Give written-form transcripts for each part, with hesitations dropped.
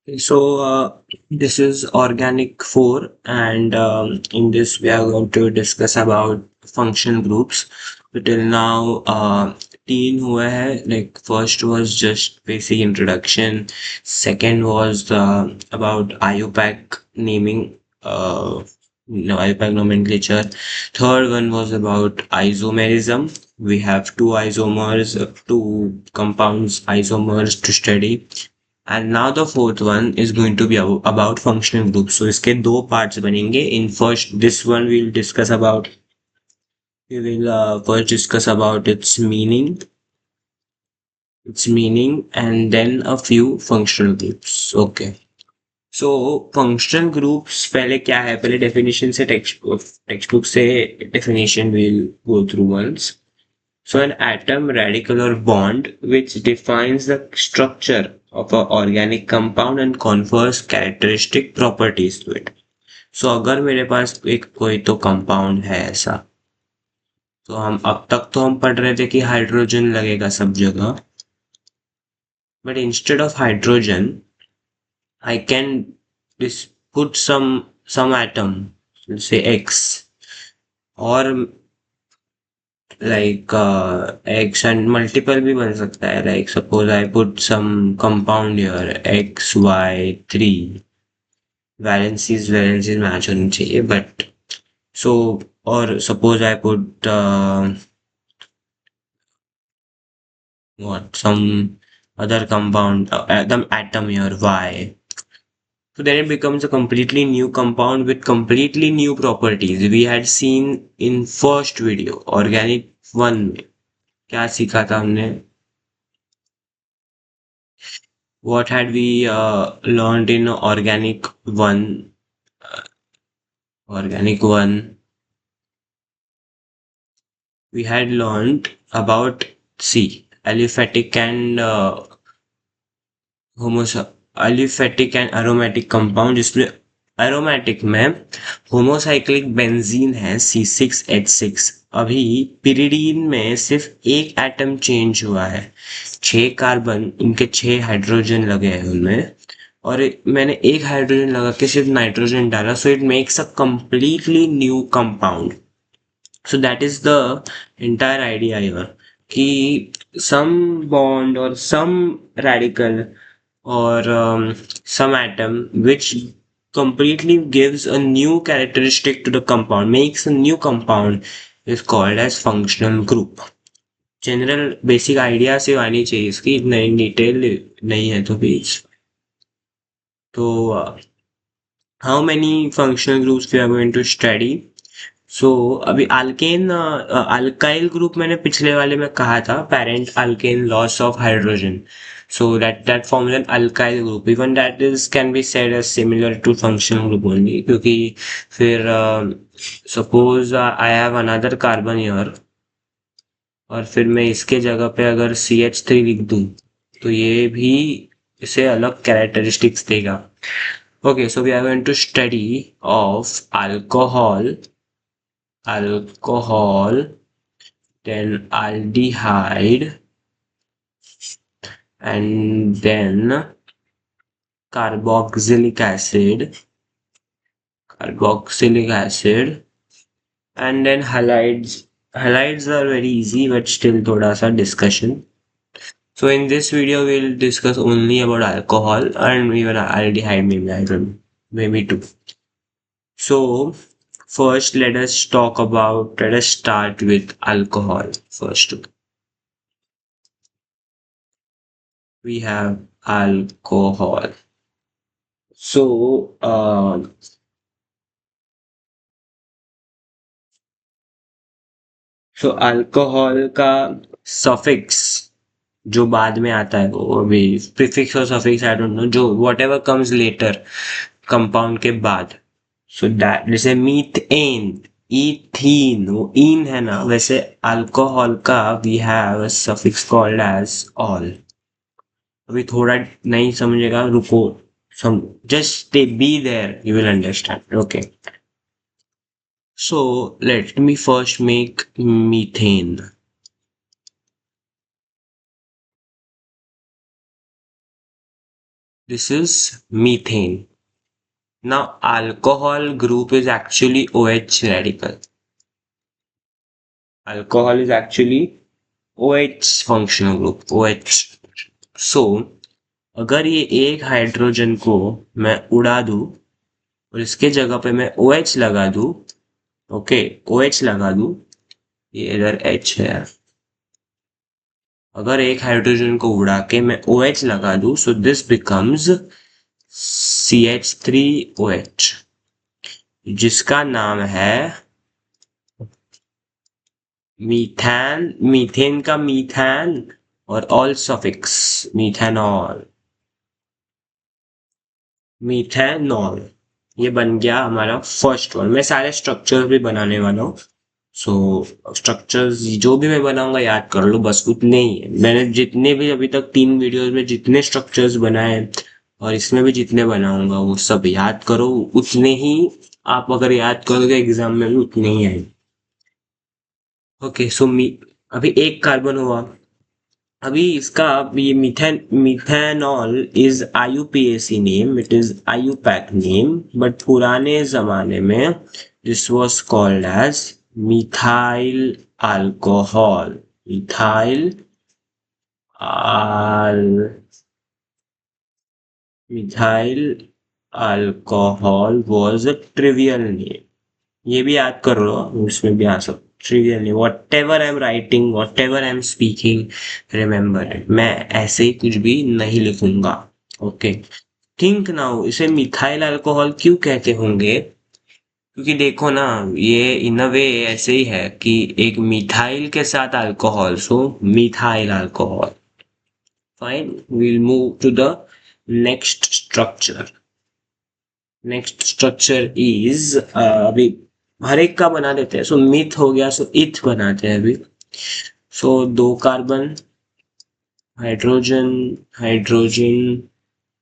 This is Organic 4, and in this, we are going to discuss about function groups. So till now, 3 हुआ है. Like, first was just basic introduction, second was about IUPAC naming, no, IUPAC nomenclature, third one was about isomerism. We have two isomers, two compounds isomers to study. And now the fourth one is going to be about functional groups. So इसके दो parts बनेंगे. In first, this one we'll discuss about. We will first discuss about its meaning, and then a few functional groups. Okay. So functional groups पहले क्या है? पहले definition से textbook से definition we'll go through once. So an atom, radical or bond which defines the structure of an organic compound and confers characteristic properties to it. So अगर मेरे पास एक कोई तो कंपाउंड है ऐसा, तो हम अब तक तो हम पढ़ रहे थे कि हाइड्रोजन लगेगा सब जगह, but instead of hydrogen I can put some atom, let's say X, or like X and multiple भी बन सकता है. Like suppose I put some compound here X Y 3, valencies match होनी चाहिए, but so, or suppose I put some other compound, the atom here Y. So then it becomes a completely new compound with completely new properties. We had seen in first video, organic 1 में क्या सीखा था हमने? What had we learned in organic 1? Organic 1, we had learned about aliphatic and aliphatic and aromatic compound, जिसमें aromatic में homocyclic benzene है C6H6. अभी pyridine में सिर्फ एक एटम चेंज हुआ है, 6 कार्बन, उनके 6 हाइड्रोजन लगे हैं उनमें, और मैंने एक हाइड्रोजन लगा के सिर्फ नाइट्रोजन डाला, so it makes a completely new compound. So that is the entire idea here, कि some bond or some radical or some atom which completely gives a new characteristic to the compound, makes a new compound, is called as functional group. General basic idea से आनी चाहिए इसकी, इतना detail नहीं है तो please. तो how many functional groups we are going to study? So अभी अल्केन अल्काइल ग्रुप मैंने पिछले वाले में कहा था, parent alkane loss of hydrogen, so that forms an alkyl group. Even that is can be said as similar to functional group only, क्योंकि फिर suppose I have another carbon here, और फिर मैं इसके जगह पे अगर CH3 लिख दूं, तो ये भी इसे अलग कैरेक्टरिस्टिक्स देगा. Okay, so we are going to study of alcohol, then aldehyde, and then carboxylic acid, and then halides. Halides are very easy, but still thoda sa discussion. So in this video, we'll discuss only about alcohol and even aldehyde, maybe I don't know, maybe two. So first, let us start with alcohol first. We have alcohol. So alcohol का suffix जो बाद में आता है, वो भी prefix और suffix I don't know, जो whatever comes later compound के बाद. सो दैट जैसे मीथेन, इथीन, वो इन है ना, वैसे अल्कोहल का we have a suffix called as ol. अभी थोड़ा नहीं समझेगा, रुको, some just be there, you will understand. Okay, so let me first make methane. This is methane. Now, alcohol group is actually OH radical. Alcohol is actually OH functional group, OH. So, अगर ये एक hydrogen को मैं उड़ा दूं और इसके जगह पे मैं OH लगा दूं, ओके, OH लगा दूं, ये इधर H है यार। अगर एक हाइड्रोजन को उड़ा के मैं OH लगा दूं, so this becomes CH3OH, जिसका नाम है मीथेन, मीथेन का मीथेन और ऑल सफिक्स मीथेनॉल, मीथेनॉल। ये बन गया हमारा फर्स्ट वन। मैं सारे स्ट्रक्चर भी बनाने वाला हूँ, सो स्ट्रक्चर्स जो भी मैं बनाऊंगा याद कर लो, बस उतने ही है। मैंने जितने भी अभी तक 3 वीडियोस में जितने स्ट्रक्चर्स बनाए हैं और इसमें भी जितने बनाऊंगा वो सब याद करो, उतने ही आप अगर याद करोगे एग्जाम में भी उतने ही आएंगे। ओके, सो अभी एक कार्बन हुआ। अभी इसका ये methanol is IUPAC name, it is IUPAC name, but पुराने जमाने में this was called as methyl alcohol. Methyl आल methyl alcohol was a trivial name. ये भी याद कर लो, उसमें भी आ सकता trivial name. Whatever I am writing, whatever I am speaking, remember it. मैं ऐसे ही कुछ भी नहीं लिखूंगा। ओके, थिंक नाउ, इसे मिथाइल अल्कोहल क्यों कहते होंगे? क्योंकि देखो ना, ये इन अ वे ऐसे ही है कि एक मिथाइल के साथ alcohol, so methyl alcohol. Fine, we'll move to the next structure. Next structure is, अभी हर एक का बना देते हैं। सो मिथ हो गया, सो इथ बनाते हैं अभी। सो 2 carbon, hydrogen, hydrogen,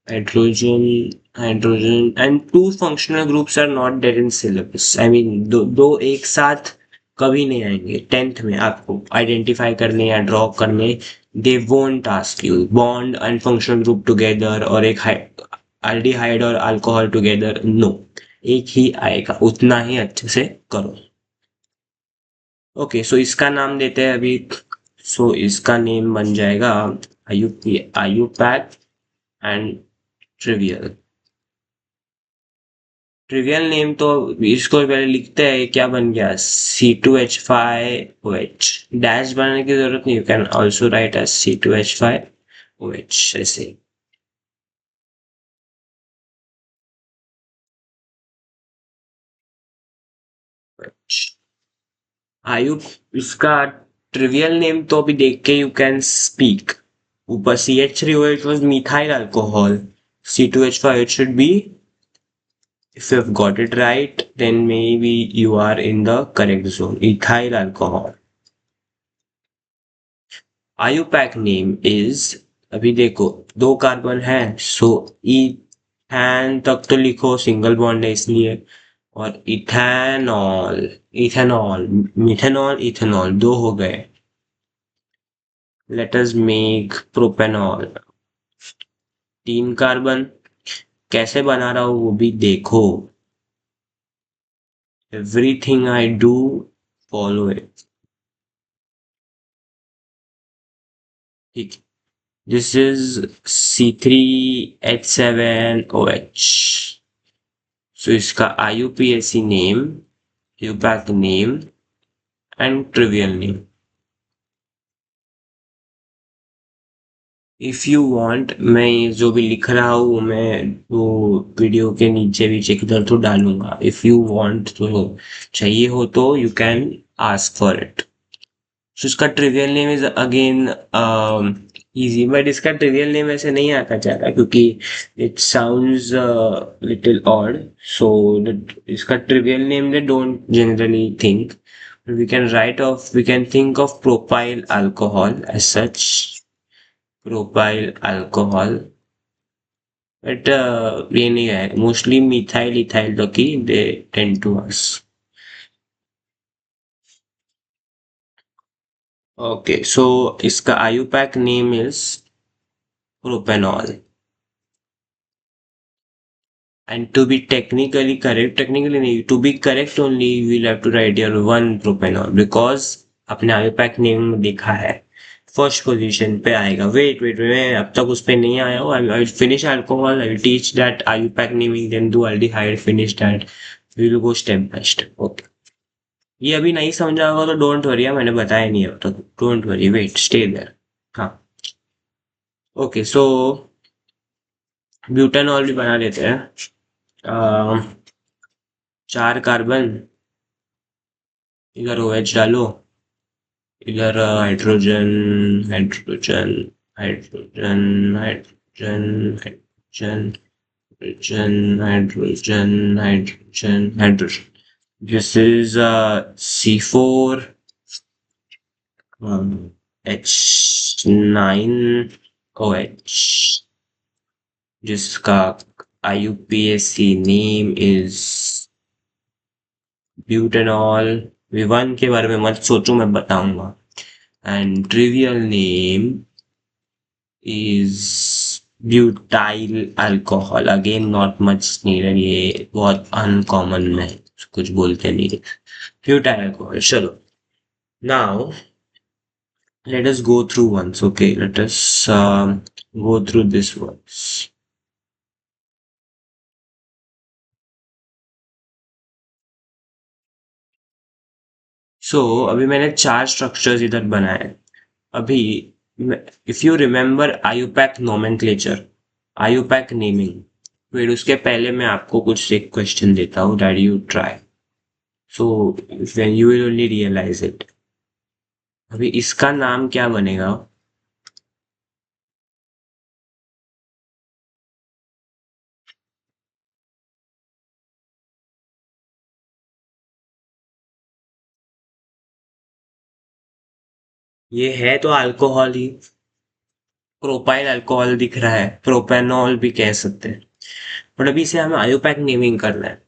hydrogen, hydrogen, and 2 functional groups are not there in syllabus. I mean, दो एक साथ कभी नहीं आएंगे 10th में आपको आइडेंटिफाई करने या ड्रॉ करने। They won't ask you bond and functional group together और एक एल्डिहाइड और अल्कोहल टुगेदर, नो। एक ही आएगा, उतना ही अच्छे से करो। ओके, सो इसका नाम देते हैं अभी। सो इसका नेम बन जाएगा IUPAC and trivial. Trivial name तो इसको पहले लिखते हैं, क्या बन गया? C2H5OH। डैश बनाने की जरूरत नहीं, you can also write as C2H5OH ऐसे। आयु, इसका ट्रिवियल नेम तो अभी देख के यू कैन स्पीक। ऊपर CH3OH was methyl alcohol, C2H5 should be, if you have got it right, then maybe you are in the correct zone, ethyl alcohol. IUPAC name is, अभी देखो 2 carbon है, सो इथैन तक तो लिखो, सिंगल बॉन्ड है इसलिए। और इथेनॉल, इथेनॉल, मिथेनॉल, इथेनॉल 2 हो गए। Let us make propanol. 3 carbon, कैसे बना रहा हूं वो भी देखो। Everything I do, follow it. ठीक, दिस इज C3H7OH। सो इसका IUPAC name, IUPAC name and trivial name. If you want, मैं ये जो भी लिख रहा हूँ मैं वो वीडियो के नीचे भी इधर तो डालूंगा। इफ यू वांट, तो चाहिए हो तो you can ask for it. So इसका trivial name is again easy, but इसका ट्रिवियल नेम ऐसे नहीं आता चाहता क्योंकि it sounds little odd. So इसका trivial name they don't generally think, we can write off, we can think of propyl alcohol as such, propyl alcohol, but ये नहीं है, मोस्टली मिथाइल इथाइल तक ही they tend to us. Okay, so इसका IUPAC name is propanol. And to be technically नहीं, to be correct only, you will have to write your one propanol because अपने IUPAC name में देखा है first position पे आएगा. Wait मैं अब तक उस पे नहीं आया हूँ. I will finish alcohol, I will teach that IUPAC naming, then do aldehyde, finish that, we will go step by step. Okay, ये अभी नहीं समझा होगा तो डोंट वरी, मैंने बताया नहीं है अब तक. Don't worry, wait, stay there. हाँ, ओके. सो ब्यूटानॉल भी बना लेते हैं. 4 कार्बन, इधर OH डालो, इधर hydrogen, hydrogen, hydrogen, hydrogen, hydrogen, hydrogen, hydrogen, hydrogen, hydrogen. This is C4, H9OH, जिसका IUPAC name is butanol. Vivian के बारे में मत सोचो, मैं बताऊंगा. And trivial name is butyl alcohol. Again not much needed, ये बहुत अनकॉमन है, कुछ बोलते नहीं. Butyl alcohol. चलो, now let us go through once. Okay, let us go through this once. So अभी मैंने 4 स्ट्रक्चर्स इधर बनाए. अभी if you remember IUPAC nomenclature, IUPAC naming, फिर उसके पहले मैं आपको कुछ एक क्वेश्चन देता हूँ, that you try, so when you will only realise it. अभी इसका नाम क्या बनेगा? ये है तो अल्कोहल ही, प्रोपाइल अल्कोहल दिख रहा है, प्रोपेनॉल भी कह सकते हैं, बट अभी इसे हमें आयुपैक नेमिंग करना है.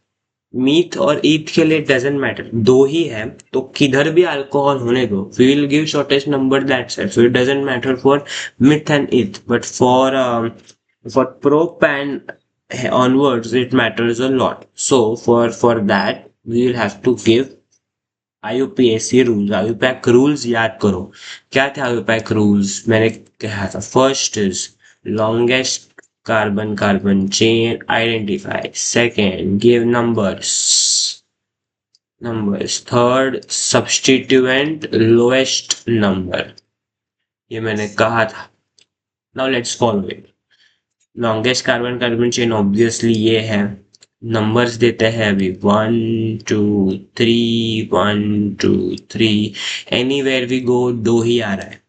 मीथ और ईथ के लिए डजेंट मैटर, दो ही है तो किधर भी अल्कोहल होने दो, we will give shortest number that set, so it doesn't matter for meth and eth, but for prop and onwards it matters a lot. So for that we will have to give IUPAC rules. IUPAC rules याद करो. क्या थे IUPAC rules? मैंने कहा था, first is longest carbon carbon chain identify, second give numbers, third substituent lowest number. ये मैंने कहा था. Now let's follow it. Longest carbon carbon chain obviously ये है. नंबर्स देते हैं अभी 1 2 3, 1 2 3, एनीवेयर वी गो 2 ही आ रहा है.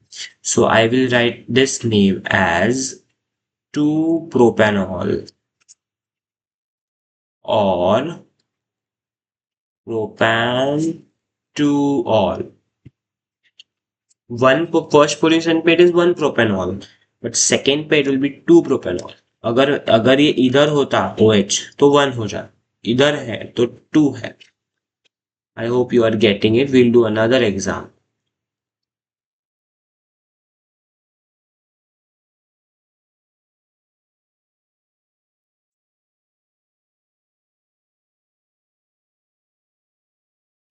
So I will write this name as 2 propanol और propane 2 ol. One first position पे it is 1 propanol, but second पे इट विल बी 2 प्रोपेनॉल. अगर अगर ये इधर होता OH तो 1 हो जाता, इधर है तो 2 है. I hope you are getting it. We'll do another exam.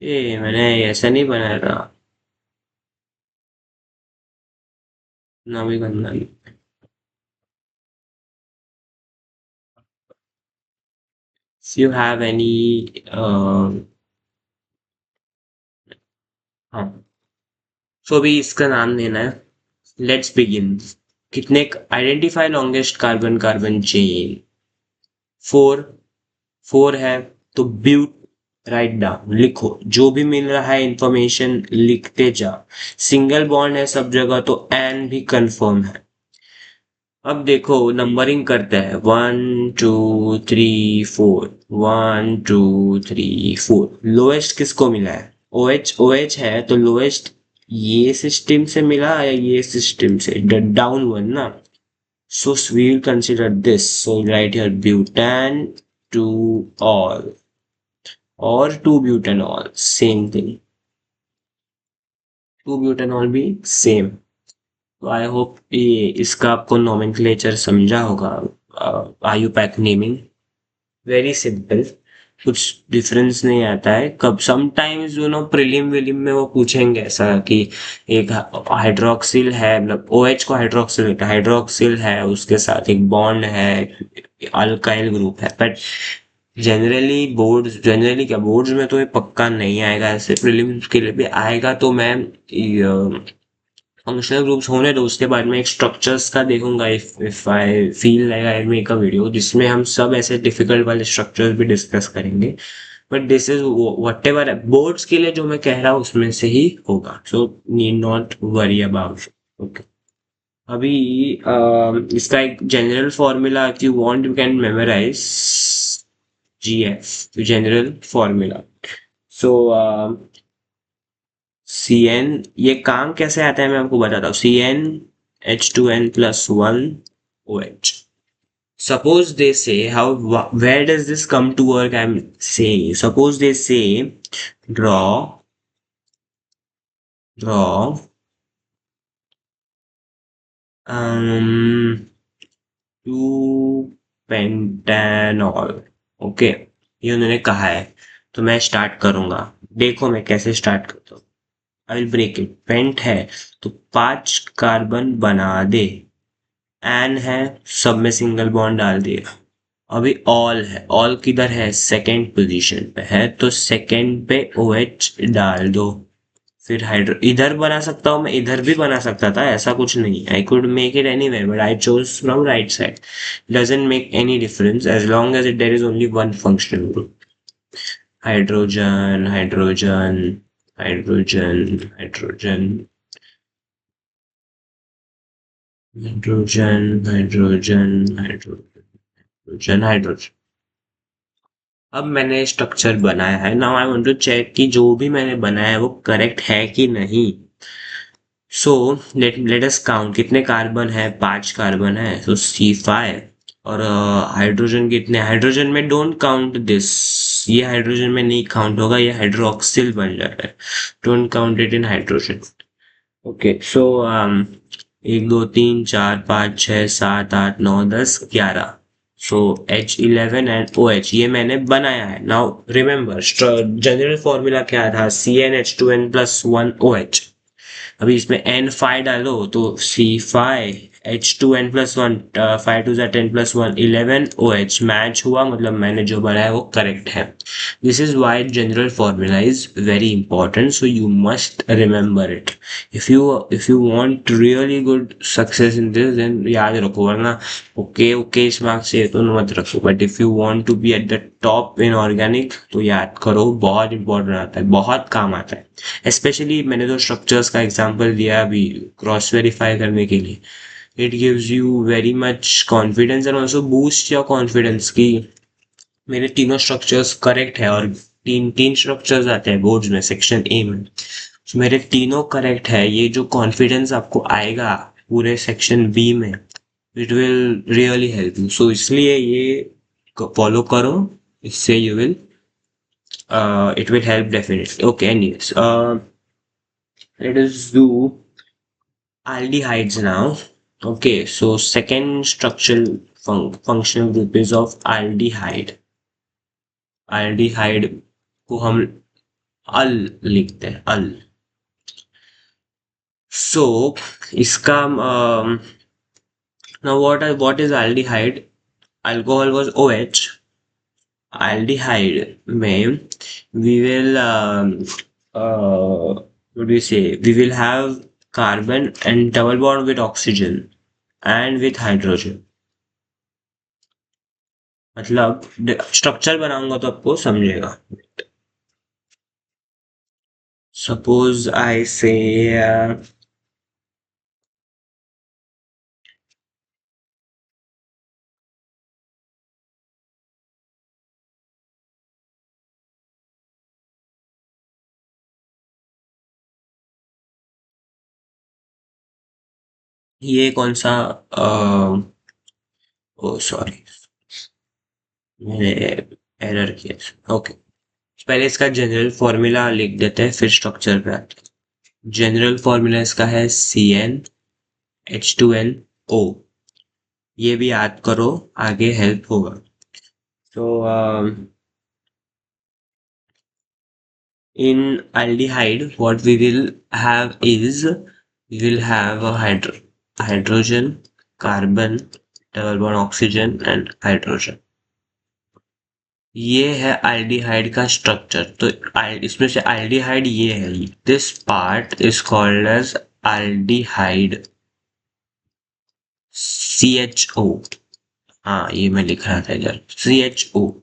ये मैंने ऐसा नहीं बनाया था ना, भी करना. If you have any हाँ, so अभी इसका नाम देना है. Let's begin. कितने identify longest carbon carbon chain? 4. 4 है तो ब्यूट, राइट डाउन, लिखो जो भी मिल रहा है इंफॉर्मेशन लिखते जा. सिंगल बॉन्ड है सब जगह तो एन भी कंफर्म है. अब देखो नंबरिंग करते हैं, 1 2 3 4, 1 2 3 4. लोएस्ट किसको मिला है? OH है तो लोएस्ट ये सिस्टम से मिला या ये सिस्टम से? डाउन वन ना. So we will consider this, so write here butane 2 ol और 2 ब्यूटेनॉल, सेम थिंग. 2 ब्यूटेनॉल भी सेम. तो आई होप ये इसका आपको नोमेनक्लेचर समझा होगा, आयुपैक नेमिंग. वेरी सिंपल, कुछ डिफरेंस नहीं आता है। कब समटाइम्स प्रीलिम विलिम में वो पूछेंगे ऐसा कि एक हाइड्रोक्सिल है, मतलब OH को हाइड्रोक्सिल है, उसके साथ एक बॉन्ड है, अल्काइल ग्रुप है। बट जनरली क्या बोर्ड्स में तो ये पक्का नहीं आएगा, ऐसे प्रीलिम्स के लिए भी आएगा तो मैं फंक्शनल ग्रुप्स होने दो, उसके बाद में एक स्ट्रक्चर्स का देखूंगा। If I feel like I make a video जिसमें हम सब ऐसे डिफिकल्ट वाले स्ट्रक्चर्स भी डिस्कस करेंगे। But this is what ever boards के लिए जो मैं कह रहा हूँ उसमें से ही होगा, so need not worry about. Okay, अभी इसका एक general formula if you want you can memorise, GF general formula. So CN, ये काम कैसे आता है मैं आपको बताता हूँ। CnH2n+1OH. Suppose they say how, where does this come to work? I'm saying, suppose they say draw um 2 pentanol. Okay, ये उन्होंने कहा है, तो मैं स्टार्ट करूंगा। देखो मैं कैसे स्टार्ट करता हूँ। I will break it. Pent है तो 5 कार्बन बना दे, एन है, सब में सिंगल बॉन्ड डाल दिया। अभी ऑल है, ऑल किधर है, सेकंड पोजीशन पे है, तो सेकंड पे OH डाल दो। फिर हाइड्रो इधर बना सकता हूँ मैं, इधर भी बना सकता था, ऐसा कुछ नहीं। I could make it anywhere but I chose from right side. Doesn't make any difference as long as it there is only one functional group. Hydrogen hydrogen hydrogen hydrogen hydrogen hydrogen hydrogen hydrogen. अब मैंने structure बनाया है, now I want to check कि जो भी मैंने बनाया है वो करेक्ट है कि नहीं। सो लेट अस काउंट, कितने कार्बन है, 5 कार्बन है, तो C5। और हाइड्रोजन कितने, हाइड्रोजन में डोंट काउंट दिस, ये हाइड्रोजन में नहीं काउंट होगा, ये हाइड्रोक्सिल बन जाता है, don't count it in hydrogen. Okay, so 1 2 3 4 5 6 7 8 9 10 11। So H11 and OH ये मैंने बनाया है। नाउ रिमेंबर जनरल फॉर्मूला क्या था, CnH2n+1OH। अभी इसमें N5 डालो तो C5H2n+1, 5 2 10+1 11OH मैच हुआ, मतलब मैंने जो बनाया वो करेक्ट है। This is why general formula is very important, so you must remember it. If you want really good success in this then याद रखो, वरना ओके ओके इस मार्क्स से तो मत रखो। But if you want to be at the top in organic तो याद करो, बहुत इंपॉर्टेंट आता है, बहुत काम आता है। स्पेशली मैंने तो स्ट्रक्चर्स का एग्जांपल दिया अभी क्रॉस वेरीफाई करने के लिए। It gives you very much confidence and also boost your confidence कि मेरे तीनों स्ट्रक्चर्स करेक्ट है। और तीन तीन स्ट्रक्चर्स आते हैं बोर्ड्स में सेक्शन ए में, तो मेरे तीनों करेक्ट है। ये जो कॉन्फिडेंस आपको आएगा पूरे सेक्शन बी में, it will really help you. So इसलिए ये फॉलो करो, इससे you will it will help definitely. Okay, anyways, let us do aldehydes now. Okay, so second structural functional group is of aldehyde. aldehyde को हम अल लिखते हैं, अल। so इसका now what is aldehyde? Alcohol was OH, aldehyde में we will what do you say, we will have carbon and double bond with oxygen and with hydrogen। मतलब structure बनाऊंगा तो आपको समझेगा। सपोज आई से ये कौन सा, ओ सॉरी मैंने एरर किया। ओके, पहले इसका जनरल फॉर्मूला लिख देते हैं फिर स्ट्रक्चर पे आते हैं। जनरल फॉर्मूला इसका है CnH2nO। ये भी याद करो, आगे हेल्प होगा। So in aldehyde, what we will have is we will have a hydrogen, carbon, double bond oxygen and hydrogen. ये है aldehyde का स्ट्रक्चर. तो इसमें से aldehyde ये है. This part is called as aldehyde. CHO. हाँ, ये मैं लिख रहा था इधर CHO.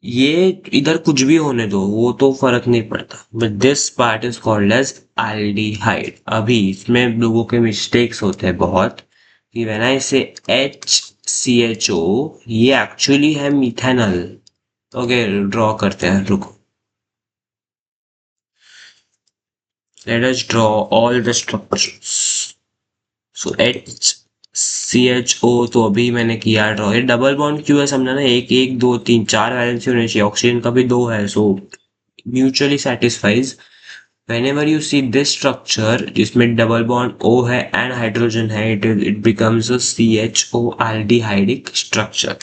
ये इधर कुछ भी होने दो, वो तो फर्क नहीं पड़ता, but this part is called as aldehyde. अभी इसमें लोगों के मिस्टेक्स होते हैं बहुत कि व्हेन आई से HCHO, ये एक्चुअली है मिथेनॉल. ओके, ड्रॉ करते हैं, रुको. Let us draw all the structures. So HCHO तो अभी मैंने किया ड्रॉ. ये डबल बॉन्ड क्यों है समझा ना. एक एक दो तीन चार वैलेंसी होने चाहिए. ऑक्सीजन का भी दो है, so mutually satisfies. whenever you see this structure जिसमें डबल बॉन्ड O है एंड हाइड्रोजन है, it becomes a CHO aldehydic structure.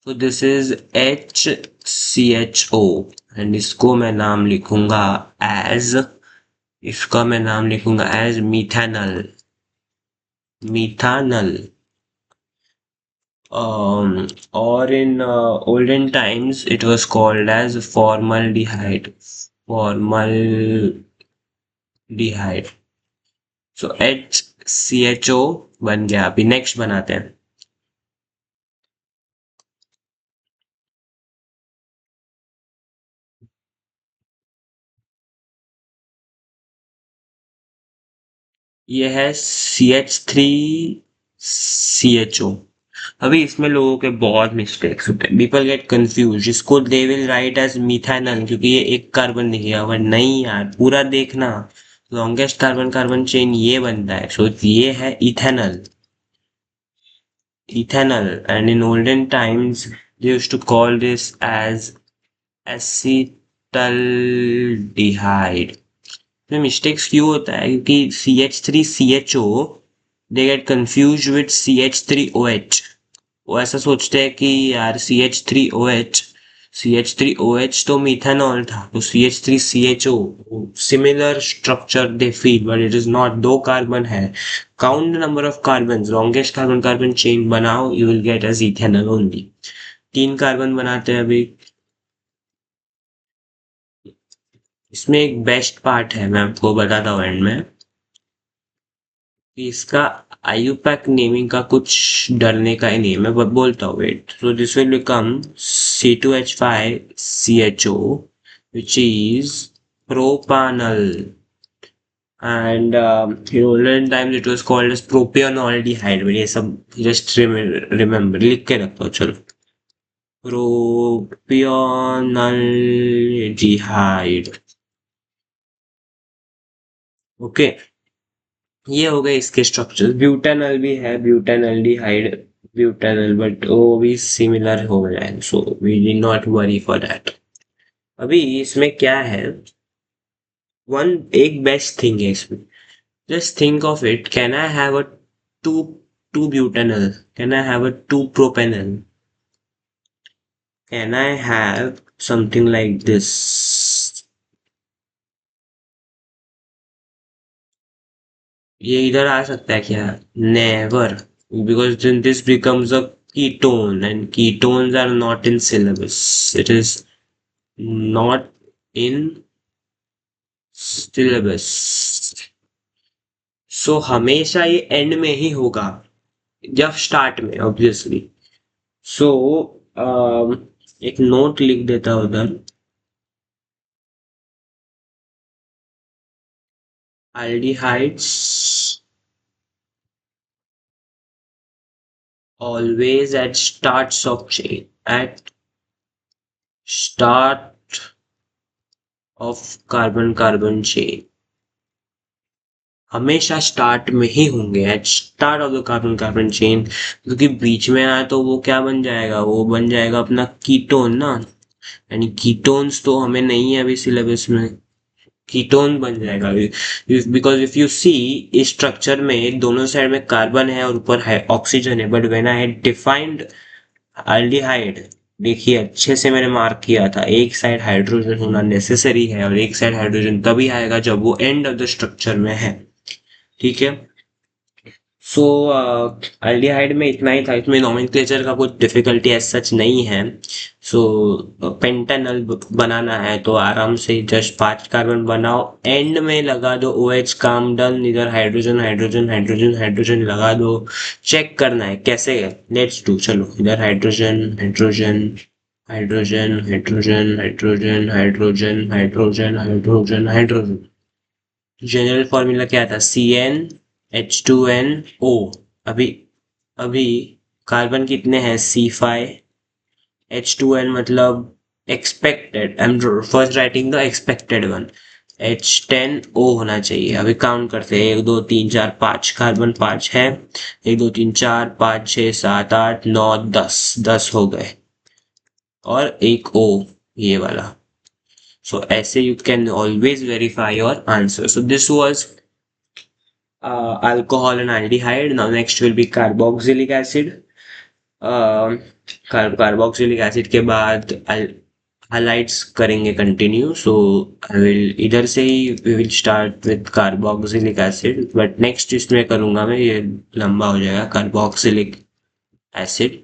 so this is HCHO and इसको मैं नाम लिखूंगा as methanol. Methanal. or in olden times it was called as formaldehyde. Formaldehyde. So HCHO बन गया. अभी next बनाते हैं. ये है CH3CHO. अभी इसमें लोगों के बहुत मिस्टेक्स होते हैं. People get confuse. इसको they will write as methanol क्योंकि ये एक कार्बन दिखेगा, बट नहीं यार, पूरा देखना. लॉन्गेस्ट कार्बन कार्बन चेन ये बनता है. सो ये है ethanol. And in olden times they used to call this as acetaldehyde. इसमें मिस्टेक्स क्यों होता है क्योंकि CH3CHO they get confuse with CH3OH. वो ऐसा सोचते हैं कि यार CH3OH तो मिथेनॉल था, तो CH3CHO similar structure they feel, but it is not. दो कार्बन है. Count the number of carbon. Longest carbon carbon chain बनाओ, you will get as ethanol only. तीन कार्बन बनाते हैं अभी. इसमें एक बेस्ट पार्ट है, मैं आपको बताता हूँ एंड में. कि इसका आयुपैक नेमिंग का कुछ डरने का ही नहीं है. मैं बोलता हूँ, wait. So this will become C2H5CHO which is propanol. and in olden times it was called as propionaldehyde. but ये सब just remember, लिख के रखो. चलो, propionaldehyde. ओके, ये हो गए इसके स्ट्रक्चर. ब्यूटेनॉल भी है, ब्यूटेनॉल्डिहाइड, ब्यूटेनॉल, बट वो भी सिमिलर हो जाए, so we did not worry for that. अभी इसमें क्या है, एक बेस्ट थिंग है इसमें. Just think of it. Can I have a two two butanol? Can I have a two propanol? Can I have something like this? ये इधर आ सकता है क्या? Never. because then this becomes a ketone and ketones are not in syllabus. It is not in syllabus. so हमेशा ये and में ही होगा, जब स्टार्ट में ऑब्वियसली. सो एक नोट लिख देता उधर. aldehydes always at starts of chain, at start of carbon carbon chain. हमेशा स्टार्ट में ही होंगे, at start of the carbon carbon chain. क्योंकि बीच में आया तो वो क्या बन जाएगा, वो बन जाएगा अपना कीटोन ना. यानी कीटोन्स तो हमें नहीं है अभी सिलेबस में. कीटोन बन जाएगा बिकॉज इफ यू सी इस स्ट्रक्चर में दोनों साइड में कार्बन है और ऊपर है ऑक्सीजन है. But when I had defined aldehyde, देखिए अच्छे से मैंने मार्क किया था, एक साइड हाइड्रोजन होना नेसेसरी है और एक साइड हाइड्रोजन तभी आएगा जब वो एंड ऑफ द स्ट्रक्चर में है। ठीक है। सो एल्डिहाइड में इतना ही था, इसमें नोमेनक्लेचर का कुछ डिफिकल्टी एज सच नहीं है। सो पेंटानल बनाना है तो आराम से जस्ट 5 कार्बन बनाओ, एंड में लगा दो OH, काम डन, इधर हाइड्रोजन हाइड्रोजन हाइड्रोजन हाइड्रोजन लगा दो। चेक करना है कैसे है, लेट्स डू। चलो इधर hydrogen hydrogen hydrogen hydrogen hydrogen hydrogen hydrogen hydrogen hydrogen. General formula क्या था, CnH2nO। अभी अभी कार्बन कितने हैं, C5, H2n मतलब expected, I am first writing the expected one, H10O होना चाहिए। अभी काउंट करते हैं, 1 2 3 4 5, कार्बन 5 है, 1 2 3 4 5 6 7 8 9 10, 10 हो गए, और एक O, ये वाला। So ऐसे you can always verify your answer. So this was alcohol and aldehyde. Now next will be carboxylic acid. Carboxylic acid के बाद हाइलाइट्स करेंगे कंटिन्यू। सो आई विल इधर से ही we will start with carboxylic acid, but next इसमें करूँगा मैं, ये लंबा हो जाएगा। Carboxylic acid,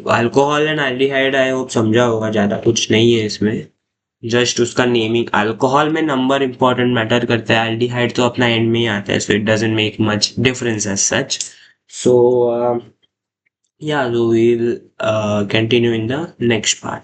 alcohol and aldehyde I hope समझा होगा, ज़्यादा कुछ नहीं है इसमें, जस्ट उसका नेमिंग। अल्कोहल में नंबर इंपॉर्टेंट मैटर करता है, एल्डिहाइड तो अपना एंड में ही आता है, so it doesn't make much difference as such. So yeah, so we'll continue in the next part.